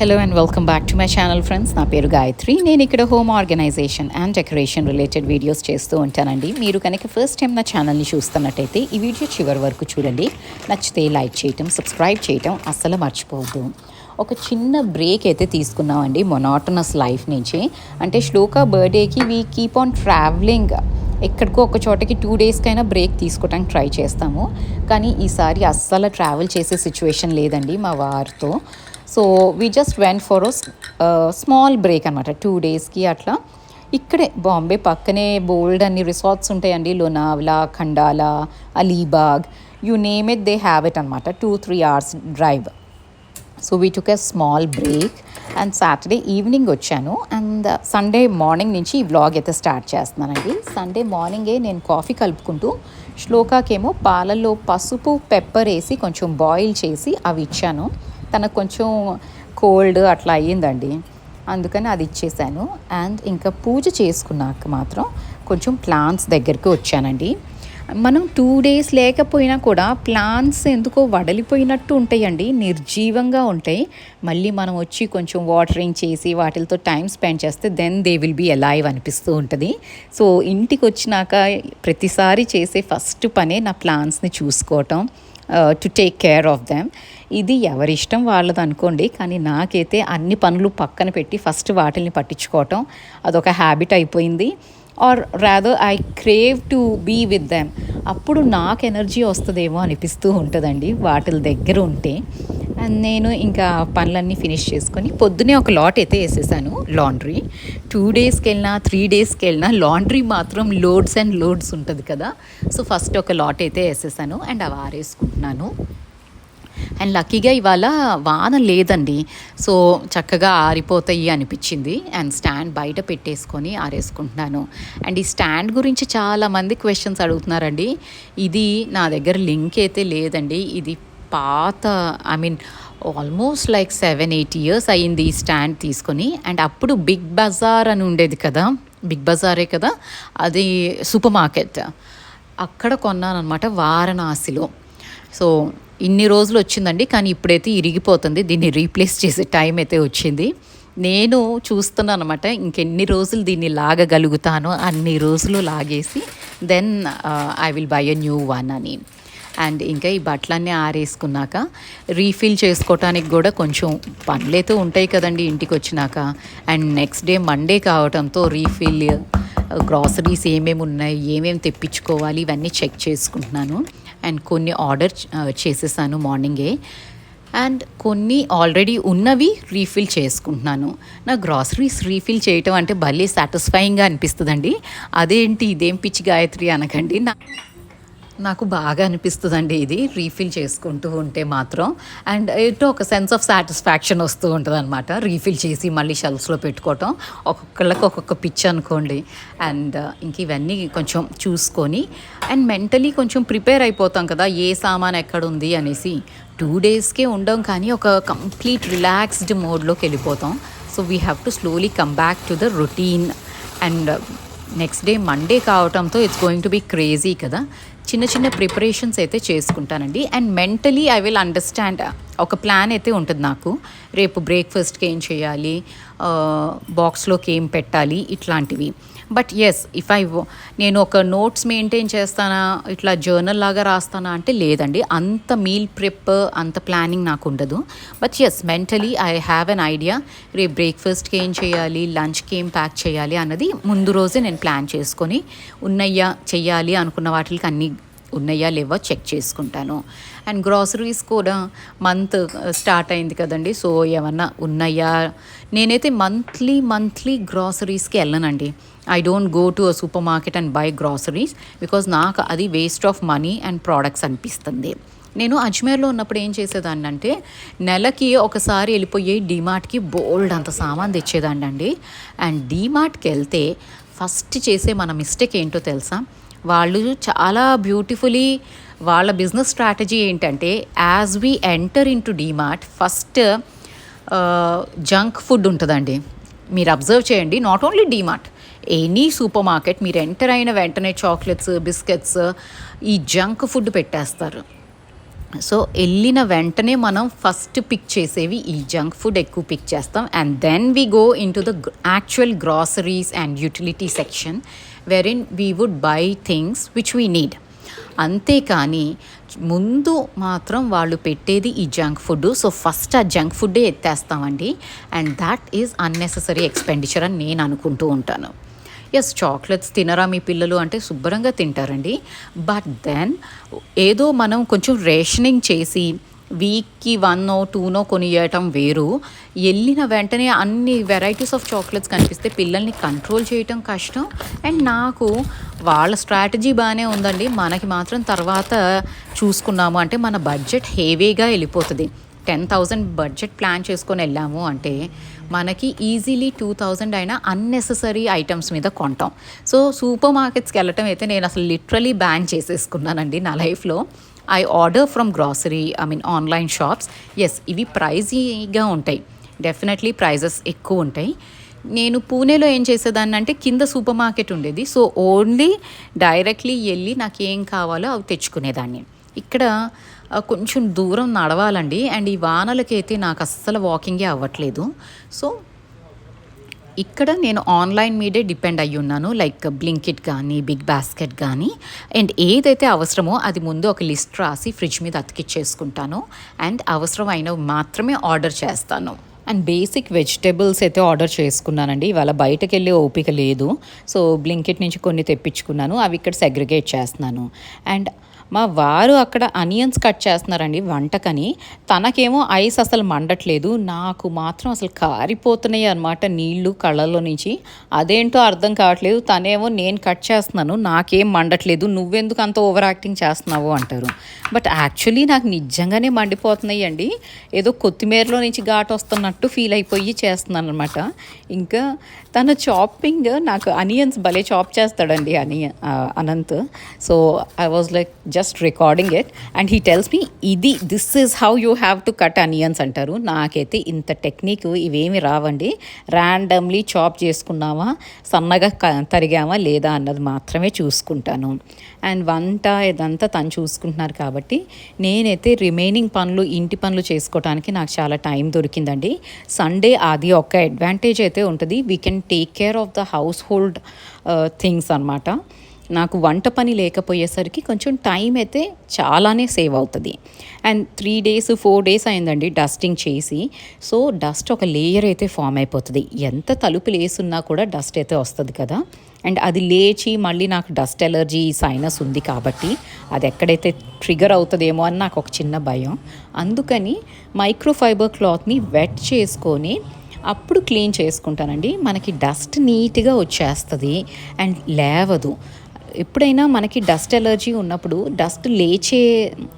Hello and welcome back to my channel friends. నా పేరు గాయత్రి. నేను ఇక్కడ home organisation and decoration related videos చేస్తూ ఉంటానండి. మీరు కనుక ఫస్ట్ టైం నా ఛానల్ని చూస్తున్నట్టయితే ఈ వీడియో చివరి వరకు చూడండి. నచ్చితే లైక్ చేయటం, సబ్స్క్రైబ్ చేయటం అస్సలు మర్చిపోవద్దు. ఒక చిన్న బ్రేక్ అయితే తీసుకున్నామండి మొనాటనస్ లైఫ్ నుంచి. అంటే శ్లోక బర్త్డేకి వీ కీప్ ఆన్ ట్రావెలింగ్. ఎక్కడికో ఒక చోటకి 2 డేస్కైనా బ్రేక్ తీసుకోవడానికి ట్రై చేస్తాము. కానీ ఈసారి అస్సలు ట్రావెల్ చేసే సిచ్యువేషన్ లేదండి మా వారితో. So we just went for small break అనమాట. 2 డేస్కి అట్లా ఇక్కడే బాంబే పక్కనే బోల్డ్ అన్ని రిసార్ట్స్ ఉంటాయండి. Lonavala, Khandala, Alibag, you name it, they have it అనమాట. 2-3 hours drive. So we took a small break and Saturday evening వచ్చాను. అండ్ సండే మార్నింగ్ నుంచి ఈ వ్లాగ్ అయితే స్టార్ట్ చేస్తున్నానండి. సండే మార్నింగే నేను కాఫీ కలుపుకుంటూ శ్లోకాకేమో పాలల్లో పసుపు పెప్పర్ వేసి కొంచెం బాయిల్ చేసి అవి ఇచ్చాను. తనకు కొంచెం కోల్డ్ అట్లా అయ్యిందండి, అందుకని అది ఇచ్చేసాను. అండ్ ఇంకా పూజ చేసుకున్నాక మాత్రం కొంచెం ప్లాంట్స్ దగ్గరికి వచ్చానండి. మనం 2 days లేకపోయినా కూడా ప్లాంట్స్ ఎందుకో వడలిపోయినట్టు ఉంటాయండి, నిర్జీవంగా ఉంటాయి. మళ్ళీ మనం వచ్చి కొంచెం వాటరింగ్ చేసి వాటితో టైం స్పెండ్ చేస్తే then they will be alive అనిపిస్తూ ఉంటుంది. సో ఇంటికి వచ్చినాక ప్రతిసారి చేసే ఫస్ట్ పనే నా ప్లాంట్స్ని చూసుకోవటం, to take care of them. ఇది ఎవరిష్టం వాళ్ళది అనుకోండి, కానీ నాకైతే అన్ని పనులు పక్కన పెట్టి ఫస్ట్ వాటిని పట్టించుకోవటం అదొక హ్యాబిట్ అయిపోయింది. Or rather I crave to be with them. అప్పుడు నాకు ఎనర్జీ వస్తుందేమో అనిపిస్తూ ఉంటుందండి వాటి దగ్గర ఉంటే. అండ్ నేను ఇంకా పనులన్నీ ఫినిష్ చేసుకొని పొద్దునే ఒక లాట్ అయితే వేసేసాను లాండ్రీ. 2 daysకి వెళ్ళినా 3 daysకి వెళ్ళినా లాండ్రీ మాత్రం లోడ్స్ అండ్ లోడ్స్ ఉంటుంది కదా. సో ఫస్ట్ ఒక లాట్ అయితే వేసేసాను అండ్ అవి ఆరేసుకుంటున్నాను. అండ్ లక్కీగా ఇవాళ వాన లేదండి, సో చక్కగా ఆరిపోతాయి అనిపించింది. అండ్ స్టాండ్ బయట పెట్టేసుకొని ఆరేసుకుంటున్నాను. అండ్ ఈ స్టాండ్ గురించి చాలామంది క్వశ్చన్స్ అడుగుతున్నారండి. ఇది నా దగ్గర లింక్ అయితే లేదండి. ఇది పాత, I mean almost like 7-8 years అయ్యింది ఈ స్టాండ్ తీసుకొని. అండ్ అప్పుడు బిగ్ బజార్ అని ఉండేది కదా, బిగ్ బజారే కదా అది, సూపర్ మార్కెట్, అక్కడ కొన్నాను అనమాట వారణాసిలో. సో ఇన్ని రోజులు వచ్చిందండి, కానీ ఇప్పుడైతే ఇరిగిపోతుంది. దీన్ని రీప్లేస్ చేసే టైం అయితే వచ్చింది. నేను చూస్తున్నాను అనమాట ఇంకెన్ని రోజులు దీన్ని లాగగలుగుతానో అన్ని రోజులు లాగేసి then I will buy a new one అని. అండ్ ఇంకా ఈ బట్టలన్నీ ఆరేసుకున్నాక రీఫిల్ చేసుకోవటానికి కూడా కొంచెం పనులైతే ఉంటాయి కదండి ఇంటికి వచ్చినాక. అండ్ నెక్స్ట్ డే మండే కావడంతో రీఫిల్, గ్రాసరీస్ ఏమేమి ఉన్నాయి, ఏమేమి తెప్పించుకోవాలి ఇవన్నీ చెక్ చేసుకుంటున్నాను. అండ్ కొన్ని ఆర్డర్ చేసేసాను మార్నింగే. అండ్ కొన్ని ఆల్రెడీ ఉన్నవి రీఫిల్ చేసుకుంటున్నాను. నా గ్రాసరీస్ రీఫిల్ చేయటం అంటే భలే సాటిస్ఫైయింగ్గా అనిపిస్తుందండి. అదేంటి ఇదేం పిచ్చి గాయత్రి అనకండి, నాకు బాగా అనిపిస్తుందండి ఇది రీఫిల్ చేసుకుంటూ ఉంటే మాత్రం. అండ్ ఇటు ఒక సెన్స్ ఆఫ్ సాటిస్ఫాక్షన్ వస్తూ ఉంటుంది అనమాట, రీఫిల్ చేసి మళ్ళీ షెల్ఫ్స్లో పెట్టుకోవటం. ఒక్కొక్కళ్ళకి ఒక్కొక్క పిచ్ అనుకోండి. అండ్ ఇంక ఇవన్నీ కొంచెం చూసుకొని అండ్ మెంటలీ కొంచెం ప్రిపేర్ అయిపోతాం కదా, ఏ సామాన్ ఎక్కడుంది అనేసి. 2 daysకే ఉండం, కానీ ఒక కంప్లీట్ రిలాక్స్డ్ మోడ్లోకి వెళ్ళిపోతాం. So we have to slowly come back to the routine. And next day Monday కావటంతో it's going to be crazy కదా. చిన్న చిన్న ప్రిపరేషన్స్ అయితే చేసుకుంటానండి. And mentally I will understand, ఒక ప్లాన్ అయితే ఉంటుంది నాకు. రేపు బ్రేక్ఫాస్ట్కి ఏం చేయాలి, బాక్స్లోకి ఏం పెట్టాలి, ఇట్లాంటివి. బట్ ఎస్, నేను ఒక నోట్స్ మెయింటైన్ చేస్తానా, ఇట్లా జర్నల్ లాగా రాస్తానా అంటే లేదండి, అంత మీల్ ప్రిప్ అంత ప్లానింగ్ నాకు ఉండదు. But yes, mentally I have an idea. రేపు బ్రేక్ఫాస్ట్కి ఏం చేయాలి, లంచ్కి ఏం ప్యాక్ చేయాలి అన్నది ముందు రోజే నేను ప్లాన్ చేసుకొని ఉన్నయ్యా చెయ్యాలి అనుకున్న వాటికి అన్నీ ఉన్నాయా లేవో చెక్ చేసుకుంటాను. అండ్ గ్రాసరీస్ కూడా మంత్ స్టార్ట్ అయింది కదండి, సో ఏమన్నా ఉన్నాయా. నేనైతే మంత్లీ గ్రాసరీస్కి వెళ్ళనండి. I don't go to a super market and buy groceries, because నాకు అది waste of money and products అనిపిస్తుంది. నేను అజ్మేర్లో ఉన్నప్పుడు ఏం చేసేదాన్ని అంటే, నెలకి ఒకసారి వెళ్ళిపోయి డీమార్ట్కి బోల్డ్ అంత సామాన్ తెచ్చేదాన్ని అండి. అండ్ డీమార్ట్కి వెళ్తే ఫస్ట్ చేసే మన మిస్టేక్ ఏంటో తెలుసా, వాళ్ళు చాలా బ్యూటిఫుల్లీ వాళ్ళ బిజినెస్ స్ట్రాటజీ ఏంటంటే, as we enter into DMart first junk food ఉంటుందండి. మీరు అబ్జర్వ్ చేయండి, not only DMart, any super market మీరు ఎంటర్ అయిన వెంటనే చాక్లెట్స్, బిస్కెట్స్, ఈ జంక్ ఫుడ్ పెట్టేస్తారు. సో వెళ్ళిన వెంటనే మనం ఫస్ట్ పిక్ చేసేవి ఈ జంక్ ఫుడ్ ఎక్కువ పిక్ చేస్తాం. And then we go into the actual groceries and utility section wherein we would buy things which we need. అంతేకాని ముందు మాత్రం వాళ్ళు పెట్టేది ఈ జంక్ ఫుడ్. సో ఫస్ట్ ఆ జంక్ ఫుడ్డే ఎత్తేస్తామండి. And that is unnecessary expenditure అని నేను అనుకుంటూ ఉంటాను. ఎస్, చాక్లెట్స్ తినరా మీ పిల్లలు అంటే శుభ్రంగా తింటారండి. బట్ దెన్ ఏదో మనం కొంచెం రేషనింగ్ చేసి వీక్కి 1 or 2 కొనియటం వేరు. వెళ్ళిన వెంటనే అన్ని వెరైటీస్ ఆఫ్ చాక్లెట్స్ కనిపిస్తే పిల్లల్ని కంట్రోల్ చేయటం కష్టం. అండ్ నాకు వాళ్ళ స్ట్రాటజీ బాగానే ఉందండి, మనకి మాత్రం తర్వాత చూసుకున్నాము అంటే మన బడ్జెట్ హెవీగా వెళ్ళిపోతుంది. 10,000 బడ్జెట్ ప్లాన్ చేసుకొని వెళ్ళాము అంటే మనకి ఈజీలీ 2,000 అయినా అన్నెసెసరీ ఐటమ్స్ మీద కొంటాం. సో సూపర్ మార్కెట్స్కి వెళ్ళటం అయితే నేను అసలు లిటరలీ బ్యాన్ చేసేసుకున్నానండి నా లైఫ్లో. I order from grocery, online shops. Yes, ఇవి ప్రైజీగా ఉంటాయి, డెఫినెట్లీ ప్రైజెస్ ఎక్కువ ఉంటాయి. నేను పూణేలో ఏం చేసేదాన్ని అంటే కింద సూపర్ మార్కెట్ ఉండేది. సో ఓన్లీ డైరెక్ట్లీ వెళ్ళి నాకు ఏం కావాలో అవి తెచ్చుకునేదాన్ని. ఇక్కడ కొంచెం దూరం నడవాలండి. అండ్ ఈ వానలకైతే నాకు అస్సలు వాకింగే అవ్వట్లేదు. సో ఇక్కడ నేను ఆన్లైన్ మీదే డిపెండ్ అయ్యి ఉన్నాను, లైక్ బ్లింకిట్ కానీ బిగ్ బాస్కెట్ కానీ. అండ్ ఏదైతే అవసరమో అది ముందు ఒక లిస్ట్ రాసి ఫ్రిడ్జ్ మీద అతికిచ్చేసుకుంటాను. అండ్ అవసరమైనవి మాత్రమే ఆర్డర్ చేస్తాను. అండ్ బేసిక్ వెజిటేబుల్స్ అయితే ఆర్డర్ చేసుకున్నానండి. ఇవాళ బయటకు వెళ్ళే ఓపిక లేదు. సో బ్లింకిట్ నుంచి కొన్ని తెప్పించుకున్నాను, అవి ఇక్కడ సెగ్రిగేట్ చేస్తున్నాను. అండ్ మా వారు అక్కడ అనియన్స్ కట్ చేస్తున్నారండి వంటకని. తనకేమో ఐస్ అసలు మండట్లేదు, నాకు మాత్రం అసలు కారిపోతున్నాయి అనమాట నీళ్లు కళ్ళల్లో నుంచి. అదేంటో అర్థం కావట్లేదు. తనేమో నేను కట్ చేస్తున్నాను, నాకేం మండట్లేదు, నువ్వెందుకు అంత ఓవర్ యాక్టింగ్ చేస్తున్నావు అంటారు. బట్ యాక్చువల్లీ నాకు నిజంగానే మండిపోతున్నాయి అండి. ఏదో కొత్తిమీరలో నుంచి ఘాటు వస్తున్నట్టు ఫీల్ అయిపోయి చేస్తున్నాను అనమాట. ఇంకా తన చాపింగ్, నాకు అనియన్స్ భలే చాప్ చేస్తాడండి Anant. So I was like just recording it and he tells me this is how you have to cut onions అంటారు. నాకైతే ఇంత టెక్నిక్ ఇవేమి రావండి. ర్యాండమ్లీ చాప్ చేసుకున్నామా, సన్నగా తరిగామా లేదా అన్నది మాత్రమే చూసుకుంటాను. అండ్ వంట ఇదంతా తను చూసుకుంటున్నారు కాబట్టి నేనైతే రిమైనింగ్ పనులు, ఇంటి పనులు చేసుకోవడానికి నాకు చాలా టైం దొరికిందండి. సండే అది ఒక అడ్వాంటేజ్ అయితే ఉంటుంది, we can take care of the house hold things అనమాట. నాకు వంట పని లేకపోయేసరికి కొంచెం టైం అయితే చాలానే సేవ్ అవుతుంది. అండ్ 3 days 4 days అయిందండి డస్టింగ్ చేసి. సో డస్ట్ ఒక లేయర్ అయితే ఫామ్ అయిపోతుంది. ఎంత తలుపులు వేసున్నా కూడా డస్ట్ అయితే వస్తుంది కదా. అండ్ అది లేచి మళ్ళీ నాకు డస్ట్ ఎలర్జీ, సైనస్ ఉంది కాబట్టి అది ఎక్కడైతే ట్రిగర్ అవుతుందేమో అని నాకు ఒక చిన్న భయం. అందుకని మైక్రోఫైబర్ క్లాత్ని వెట్ చేసుకొని అప్పుడు క్లీన్ చేసుకుంటానండి. మనకి డస్ట్ నీట్గా వచ్చేస్తుంది అండ్ లేవదు. ఎప్పుడైనా మనకి డస్ట్ ఎలర్జీ ఉన్నప్పుడు డస్ట్ లేచే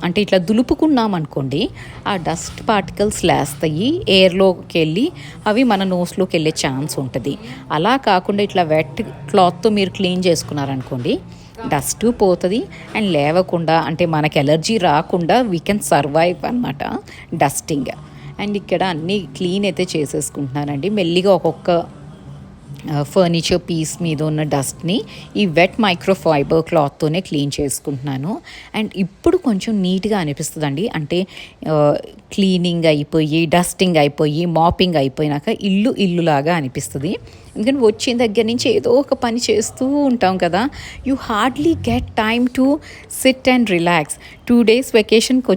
అంటే ఇట్లా దులుపుకున్నాం అనుకోండి, ఆ డస్ట్ పార్టికల్స్ లేస్తాయి, ఎయిర్లోకి వెళ్ళి అవి మన నోస్లోకి వెళ్ళే ఛాన్స్ ఉంటుంది. అలా కాకుండా ఇట్లా వెట్ క్లాత్తో మీరు క్లీన్ చేసుకున్నారనుకోండి, డస్ట్ పోతుంది అండ్ లేవకుండా అంటే మనకి ఎలర్జీ రాకుండా వీ కెన్ సర్వైవ్ అనమాట డస్టింగ్. అండ్ ఇక్కడ అన్నీ క్లీన్ అయితే చేసేసుకుంటున్నానండి. మెల్లిగా ఒక్కొక్క ఫర్నిచర్ పీస్ మీద ఉన్న డస్ట్ని ఈ వెట్ మైక్రోఫైబర్ క్లాత్తోనే క్లీన్ చేసుకుంటున్నాను. అండ్ ఇప్పుడు కొంచెం నీట్గా అనిపిస్తుందండి. అంటే క్లీనింగ్ అయిపోయి, డస్టింగ్ అయిపోయి, మాపింగ్ అయిపోయినాక ఇల్లులాగా అనిపిస్తుంది. ఎందుకంటే వచ్చిన దగ్గర నుంచి ఏదో ఒక పని చేస్తూ ఉంటాం కదా. You hardly get time to SIT and relax. 2 days వెకేషన్కి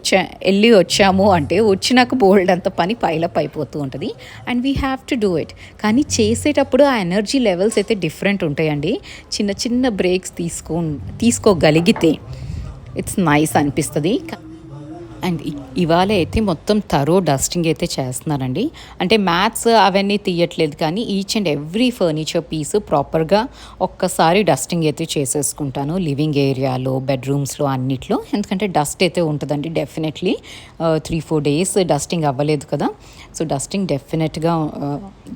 వెళ్ళి వచ్చాము అంటే వచ్చినాక బోల్డ్ అంత పని పైలప్ అయిపోతూ ఉంటుంది. And we have to do it. కానీ చేసేటప్పుడు ఆ ఎనర్జీ లెవెల్స్ అయితే డిఫరెంట్ ఉంటాయండి. చిన్న చిన్న బ్రేక్స్ తీసుకోగలిగితే ఇట్స్ నైస్ అనిపిస్తుంది. అండ్ ఇవాళ అయితే మొత్తం థరో డస్టింగ్ అయితే చేస్తున్నానండి. అంటే మ్యాథ్స్ అవన్నీ తీయట్లేదు, కానీ each and every furniture piece ప్రాపర్గా ఒక్కసారి డస్టింగ్ అయితే చేసేసుకుంటాను. లివింగ్ ఏరియాలో, బెడ్రూమ్స్లో అన్నిట్లో. ఎందుకంటే డస్ట్ అయితే ఉంటుందండి డెఫినెట్లీ. 3-4 days డస్టింగ్ అవ్వలేదు కదా. సో డస్టింగ్ డెఫినెట్గా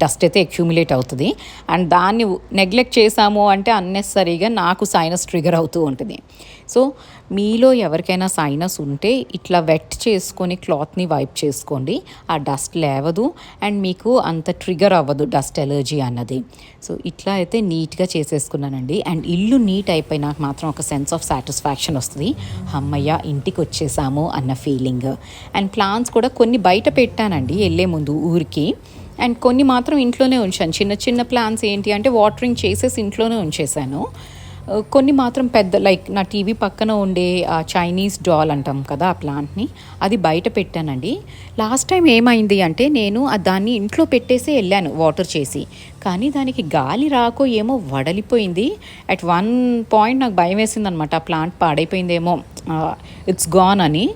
డస్ట్ అయితే అక్యూములేట్ అవుతుంది. అండ్ దాన్ని నెగ్లెక్ట్ చేసాము అంటే అన్నెసరీగా నాకు సైనస్ ట్రిగర్ అవుతూ ఉంటుంది. సో మీలో ఎవరికైనా సైనస్ ఉంటే ఇట్లా వెట్ చేసుకొని క్లాత్ని వైప్ చేసుకోండి. ఆ డస్ట్ లేవదు అండ్ మీకు అంత ట్రిగర్ అవ్వదు డస్ట్ ఎలర్జీ అన్నది. సో ఇట్లా అయితే నీట్గా చేసేసుకున్నానండి. అండ్ ఇల్లు నీట్ అయిపోయినాక మాత్రం ఒక సెన్స్ ఆఫ్ సాటిస్ఫాక్షన్ వస్తుంది. అమ్మయ్య ఇంటికి వచ్చేసాము అన్న ఫీలింగ్. అండ్ ప్లాంట్స్ కూడా కొన్ని బయట పెట్టానండి వెళ్ళే ముందు ఊరికి. అండ్ కొన్ని మాత్రం ఇంట్లోనే ఉంచాను. చిన్న చిన్న ప్లాంట్స్ ఏంటి అంటే వాటరింగ్ చేసేసి ఇంట్లోనే ఉంచేసాను. కొన్ని మాత్రం పెద్ద లైక్ నా టీవీ పక్కన ఉండే ఆ చైనీస్ డాల్ అంటాం కదా ఆ ప్లాంట్ని, అది బయట పెట్టానండి. లాస్ట్ టైం ఏమైంది అంటే నేను దాన్ని ఇంట్లో పెట్టేసి వెళ్ళాను వాటర్ చేసి, కానీ దానికి గాలి రాకో ఏమో వడలిపోయింది. అట్ వన్ పాయింట్ నాకు భయం వేసింది అనమాట, ఆ ప్లాంట్ పాడైపోయిందేమో, ఇట్స్ గాన్ అని.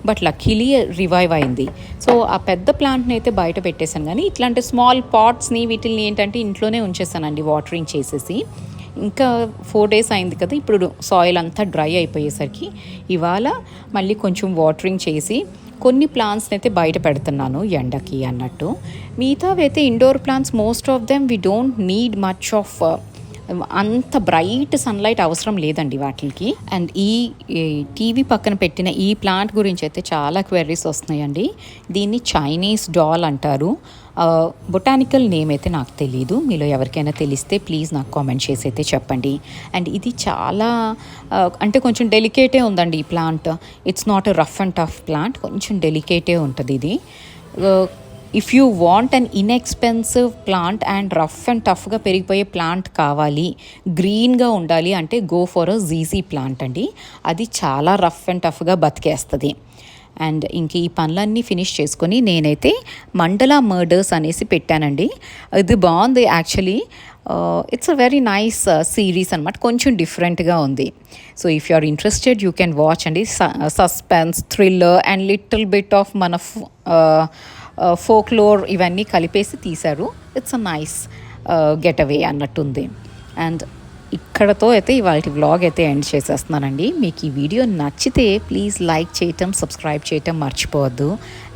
బట్ లక్కీలీ రివైవ్ అయింది. సో ఆ పెద్ద ప్లాంట్ని అయితే బయట పెట్టేశాను, కానీ ఇట్లాంటి స్మాల్ పాట్స్ని వీటిని ఏంటంటే ఇంట్లోనే ఉంచేసానండి వాటరింగ్ చేసేసి. ఇంకా 4 days అయింది కదా, ఇప్పుడు సాయిల్ అంతా డ్రై అయిపోయేసరికి ఇవాళ మళ్ళీ కొంచెం వాటరింగ్ చేసి కొన్ని ప్లాంట్స్ని అయితే బయట పెడుతున్నాను ఎండకి అన్నట్టు. మిగతావి అయితే indoor plants most of them we don't need much of అంత బ్రైట్ సన్లైట్ అవసరం లేదండి వాటికి. అండ్ ఈ టీవీ పక్కన పెట్టిన ఈ ప్లాంట్ గురించి అయితే చాలా క్వెరీస్ వస్తున్నాయండి. దీన్ని చైనీస్ డాల్ అంటారు. బొటానికల్ నేమ్ అయితే నాకు తెలీదు. మీలో ఎవరికైనా తెలిస్తే ప్లీజ్ నాకు కామెంట్ చేసి అయితే చెప్పండి. అండ్ ఇది చాలా అంటే కొంచెం డెలికేటే ఉందండి ఈ plant. It's not a rough and tough plant, కొంచెం డెలికేటే ఉంటుంది ఇది. If you want an inexpensive plant and rough and టఫ్గా పెరిగిపోయే ప్లాంట్ కావాలి, గ్రీన్గా ఉండాలి అంటే go for a GG plant అండి. అది చాలా రఫ్ అండ్ టఫ్గా బతికేస్తుంది. అండ్ ఇంక ఈ పనులన్నీ ఫినిష్ చేసుకొని నేనైతే మండలా మర్డర్స్ అనేసి పెట్టానండి. ఇది బాగుంది actually. It's a very nice series అనమాట, కొంచెం డిఫరెంట్గా ఉంది. So if you are interested you can watch అండి. Suspense, thriller and little bit of మన ఫోక్లోర్ ఇవన్నీ కలిపేసి తీశారు. It's a nice getaway అన్నట్టుంది. అండ్ ఇక్కడతో అయితే ఇవాళ వ్లాగ్ అయితే ఎండ్ చేసేస్తున్నానండి. మీకు ఈ వీడియో నచ్చితే ప్లీజ్ లైక్ చేయటం, సబ్స్క్రైబ్ చేయటం మర్చిపోవద్దు.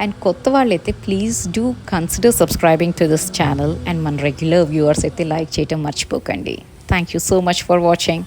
అండ్ కొత్త వాళ్ళైతే please do consider subscribing to this channel. And మన రెగ్యులర్ వ్యూవర్స్ అయితే లైక్ చేయటం మర్చిపోకండి. Thank you so much for watching.